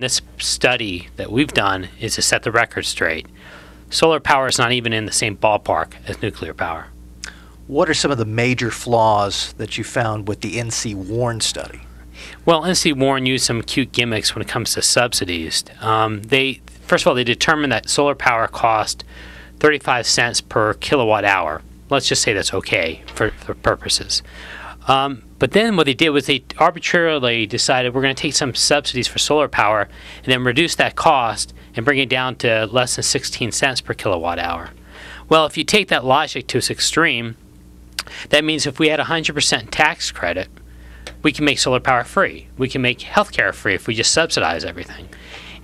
This study that we've done is to set the record straight. Solar power is not even in the same ballpark as nuclear power. What are some of the major flaws that you found with the NC Warren study? Well, NC Warren used some cute gimmicks when it comes to subsidies. First of all, they determined that solar power cost 35 cents per kilowatt hour. Let's just say that's okay for purposes. But then what they did was they arbitrarily decided we're going to take some subsidies for solar power and then reduce that cost and bring it down to less than 16 cents per kilowatt hour. Well, if you take that logic to its extreme, that means if we had 100% tax credit, we can make solar power free. We can make healthcare free if we just subsidize everything.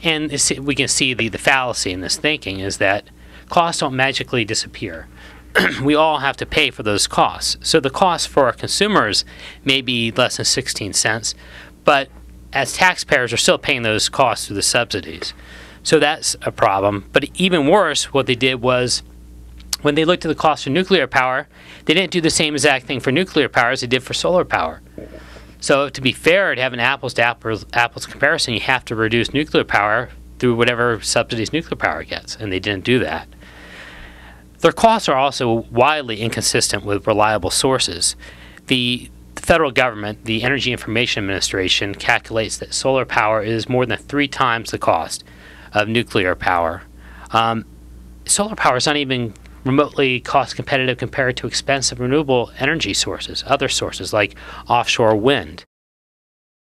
And we can see the fallacy in this thinking is that costs don't magically disappear. We all have to pay for those costs. So the cost for our consumers may be less than 16 cents, but as taxpayers are still paying those costs through the subsidies. So that's a problem. But even worse, what they did was when they looked at the cost of nuclear power, they didn't do the same exact thing for nuclear power as they did for solar power. So to be fair, to have an apples comparison, you have to reduce nuclear power through whatever subsidies nuclear power gets, and they didn't do that. Their costs are also widely inconsistent with reliable sources. The federal government, the Energy Information Administration, calculates that solar power is more than 3 times the cost of nuclear power. Solar power is not even remotely cost competitive compared to expensive renewable energy sources, other sources like offshore wind.